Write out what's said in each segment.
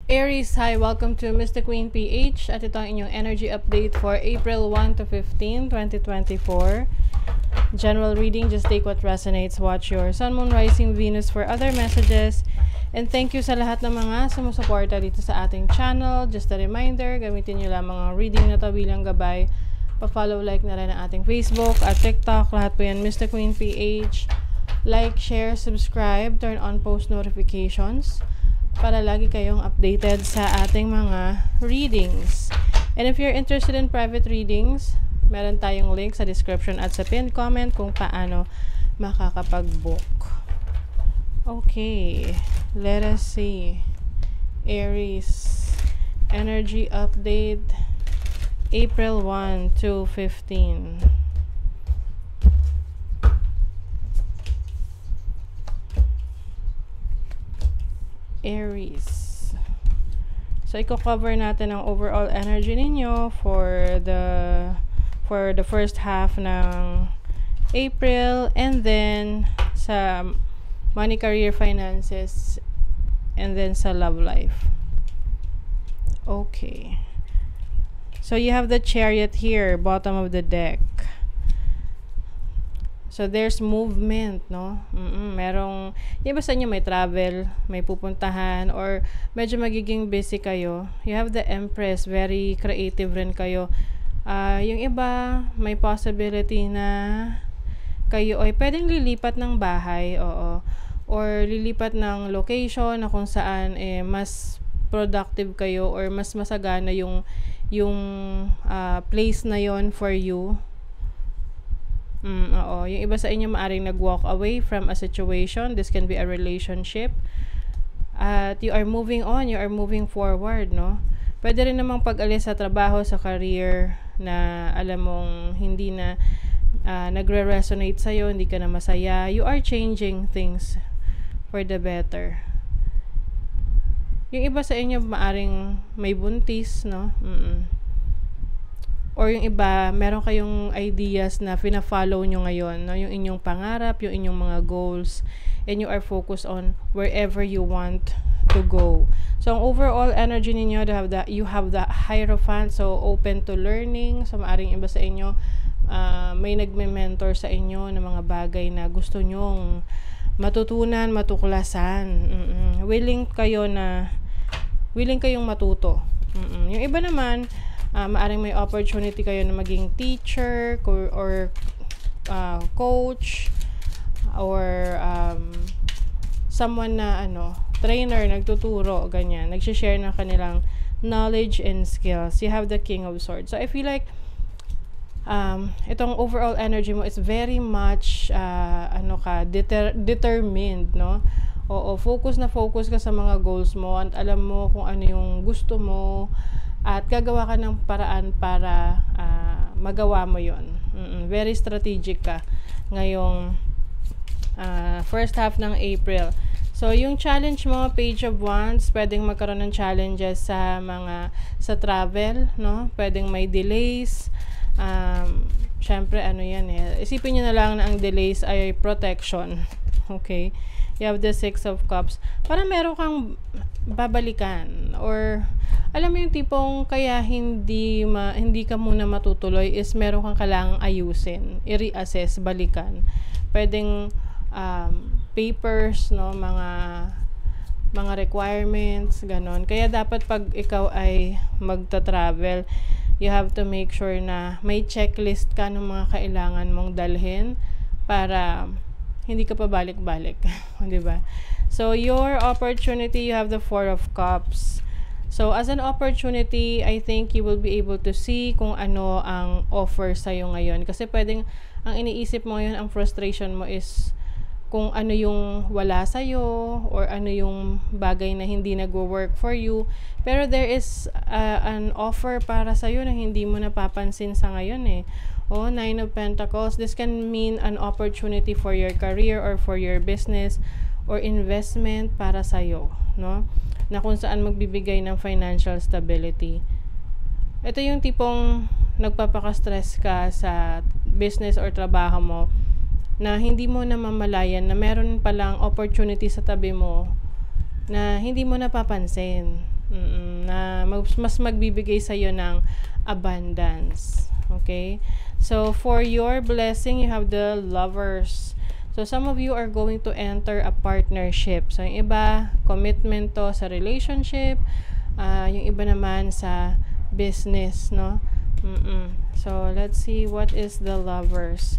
Aries, hi! Welcome to Mr. Queen PH at ito ang inyong energy update for April 1 to 15, 2024. General reading, just take what resonates. Watch your Sun, Moon, Rising, Venus for other messages. And thank you sa lahat ng mga sumusuporta dito sa ating channel. Just a reminder, gamitin nyo lang mga reading na to bilang gabay. Pa-follow, like na rin ang ating Facebook at TikTok. Lahat po yan, Mr. Queen PH. Like, share, subscribe, turn on post notifications para lagi kayong updated sa ating mga readings. And if you're interested in private readings, meron tayong link sa description at sa pinned comment kung paano makakapag-book. Okay, let us see. Aries, energy update, April 1 to 15. Aries. So i-cover natin ang overall energy ninyo for the first half ng April, and then sa money, career, finances, and then sa love life. Okay. So you have the Chariot here, bottom of the deck. So there's movement, no? Merong, yung iba sa inyo may travel, may pupuntahan, or medyo magiging busy kayo. You have the Empress, very creative rin kayo. Yung iba, may possibility na kayo ay pwedeng lilipat ng bahay, oo. Or lilipat ng location na kung saan mas productive kayo or mas masagana yung place na yon for you. Oo. Yung iba sa inyo maaring nag-walk away from a situation. This can be a relationship. At you are moving on, you are moving forward, no? Pwede rin namang pag-alis sa trabaho, sa career na alam mong hindi na nagre-resonate sa'yo, hindi ka na masaya. You are changing things for the better. Yung iba sa inyo maaring may buntis, no? Or yung iba, meron kayong ideas na fina-follow nyo ngayon, no? Yung inyong pangarap, yung inyong mga goals, and you are focused on wherever you want to go. So, ang overall energy ninyo, you have the Hierophant, so open to learning. So, maaring iba sa inyo, may nagme-mentor sa inyo ng mga bagay na gusto nyong matutunan, matuklasan. Willing kayong matuto. Yung iba naman, maaring may opportunity kayo na maging teacher or coach or someone na trainer, nagtuturo, ganyan, nagsishare ng kanilang knowledge and skills. You have the King of Swords. So I feel like itong overall energy mo is very much determined, no? Oo, focus ka sa mga goals mo at alam mo kung ano yung gusto mo. At gagawa ka ng paraan para magawa mo yon. Very strategic ka ngayong first half ng April. So, yung challenge mo, Page of Wands, pwedeng magkaroon ng challenges sa travel, no? Pwedeng may delays. Syempre, yan isipin nyo na lang na ang delays ay protection. Okay? You have the Six of Cups. Para meron kang babalikan, or alam mo yung tipong kaya hindi ka muna matutuloy is meron kang kailangang ayusin, i-reassess, balikan. Pwedeng papers, no, mga requirements, ganon. Kaya dapat pag ikaw ay magta-travel, you have to make sure na may checklist ka ng mga kailangan mong dalhin para hindi ka pa balik-balik. Di ba? So, your opportunity, you have the Four of Cups. So, as an opportunity, I think you will be able to see kung ano ang offer sa'yo ngayon. Kasi pwedeng, ang iniisip mo ngayon, ang frustration mo is kung ano yung wala sa'yo or ano yung bagay na hindi nagwo-work for you. Pero there is an offer para sa'yo na hindi mo napapansin sa ngayon eh. Nine of Pentacles. This can mean an opportunity for your career or for your business or investment para sa'yo, no? Na kung saan magbibigay ng financial stability. Ito yung tipong nagpapaka-stress ka sa business or trabaho mo na hindi mo namamalayan na meron palang opportunity sa tabi mo na hindi mo napapansin. Na mas magbibigay sa iyo ng abundance. Okay? So, for your blessing, you have the Lovers. So, some of you are going to enter a partnership. So, yung iba, commitment to sa relationship. Yung iba naman sa business, no? So, let's see what is the Lovers.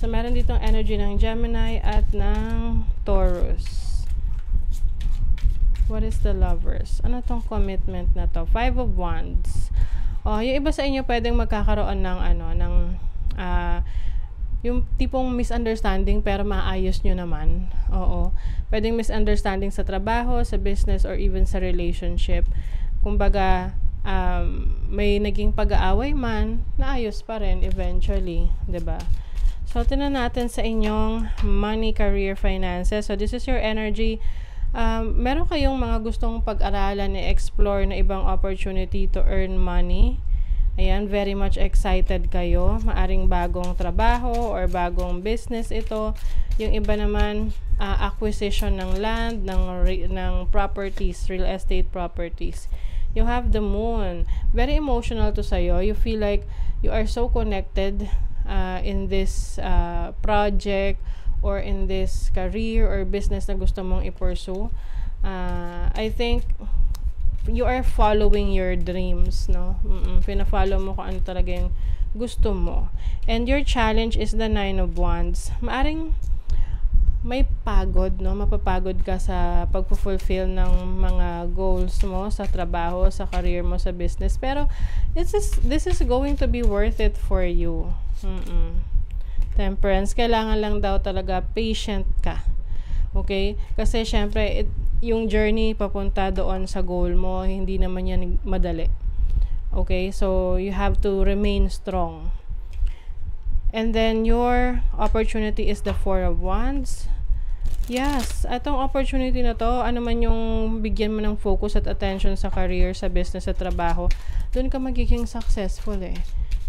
So, meron ditong energy ng Gemini at ng Taurus. What is the Lovers? Ano tong commitment na to? 5 of Wands. Yung iba sa inyo pwedeng magkakaroon ng yung tipong misunderstanding pero maayos nyo naman. Pwedeng misunderstanding sa trabaho, sa business, or even sa relationship. Kumbaga, may naging pag-aaway man, naayos pa rin eventually, 'di ba? So, tingnan natin sa inyong money, career, finances. So, this is your energy. Meron kayong mga gustong pag-aralan, i-explore na ibang opportunity to earn money. Ayan, very much excited kayo. Maaring bagong trabaho or bagong business ito. Yung iba naman, acquisition ng land, ng properties, real estate properties. You have the Moon. Very emotional to sa'yo. You feel like you are so connected in this project or in this career or business na gusto mong i-pursue. I think you are following your dreams, no? Pina-follow mo kung ano talaga yung gusto mo. And your challenge is the 9 of Wands. Maaring may pagod, no? Mapapagod ka sa pagpo-fulfill ng mga goals mo sa trabaho, sa career mo, sa business. Pero this is going to be worth it for you. Temperance, kailangan lang daw talaga patient ka. Okay? Kasi syempre, yung journey papunta doon sa goal mo, hindi naman yan madali. Okay? So, you have to remain strong. And then, your opportunity is the 4 of Wands. Yes, atong opportunity na to, ano man yung bigyan mo ng focus at attention sa career, sa business, sa trabaho, doon ka magiging successful eh.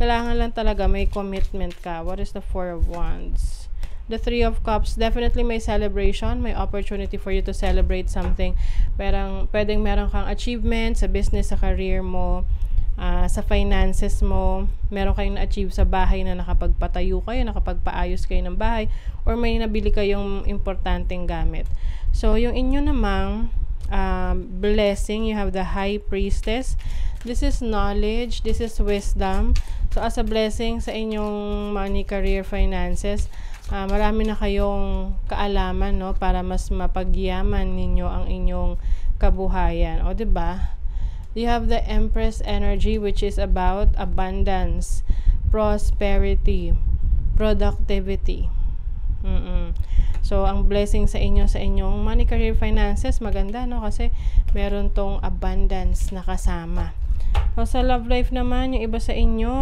Kailangan lang talaga may commitment ka. What is the 4 of Wands? The 3 of Cups, definitely may celebration, may opportunity for you to celebrate something. Pwedeng meron kang achievement sa business, sa career mo, sa finances mo, meron kayong na-achieve sa bahay na nakapagpatayo kayo, nakapagpaayos kayo ng bahay, or may nabili kayong importanteng gamit. So, yung inyo namang blessing, you have the High Priestess. This is knowledge, this is wisdom. So, as a blessing sa inyong money, career, finances, marami na kayong kaalaman, no, para mas mapagyaman ninyo ang inyong kabuhayan. O, diba? You have the Empress energy, which is about abundance, prosperity, productivity. So, ang blessing sa inyong money, career, finances, maganda, no? Kasi meron tong abundance na kasama. So, sa love life naman, yung iba sa inyo,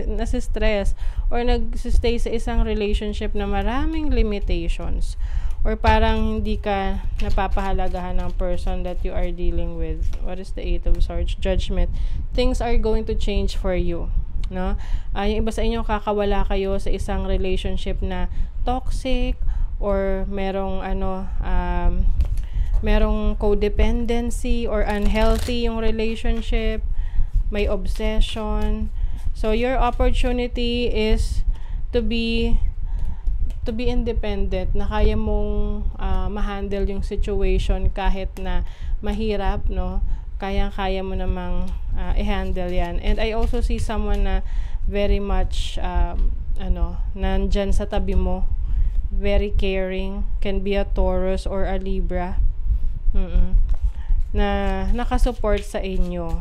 nasi-stress or nag-stay sa isang relationship na maraming limitations. Or parang hindi ka napapahalagahan ng person that you are dealing with. What is the 8 of Swords? Judgment. Things are going to change for you. No? Yung iba sa inyo, kakawala kayo sa isang relationship na toxic or merong codependency or unhealthy yung relationship, may obsession. So your opportunity is to be independent, na kaya mong ma-handle yung situation kahit na mahirap, no? Kaya mo namang i-handle yan. And I also see someone na very much nandyan sa tabi mo, very caring, can be a Taurus or a Libra, na nakasupport sa inyo.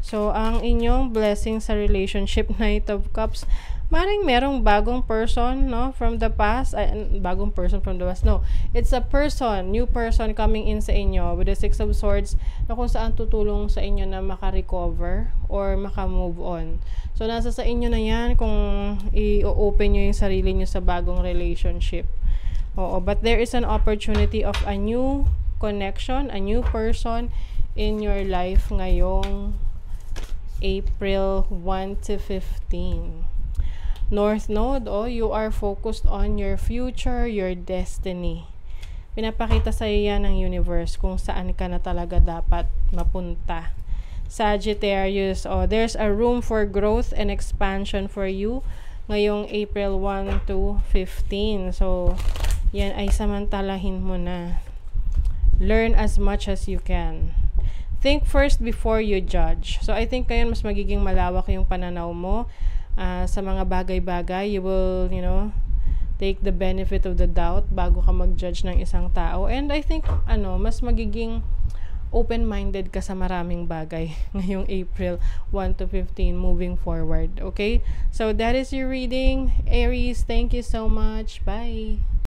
So, ang inyong blessing sa relationship, Knight of Cups, maring merong bagong person, no, from the past. Bagong person from the past, no. It's a person, new person coming in sa inyo with the 6 of Swords, na kung saan tutulong sa inyo na maka-recover or maka-move on. So, nasa sa inyo na yan kung i-open nyo yung sarili nyo sa bagong relationship. Oo, but there is an opportunity of a new connection, a new person in your life ngayong April 1 to 15. North Node, you are focused on your future, your destiny. Pinapakita sa yan ng universe kung saan ka na talaga dapat mapunta. Sagittarius, there's a room for growth and expansion for you ngayong April 1 to 15. So, yan ay samantalahin mo na. Learn as much as you can. Think first before you judge. So, I think ngayon mas magiging malawak yung pananaw mo sa mga bagay-bagay. You will, take the benefit of the doubt bago ka mag-judge ng isang tao. And I think, mas magiging open-minded ka sa maraming bagay ngayong April 1 to 15 moving forward. Okay? So, that is your reading. Aries, thank you so much. Bye!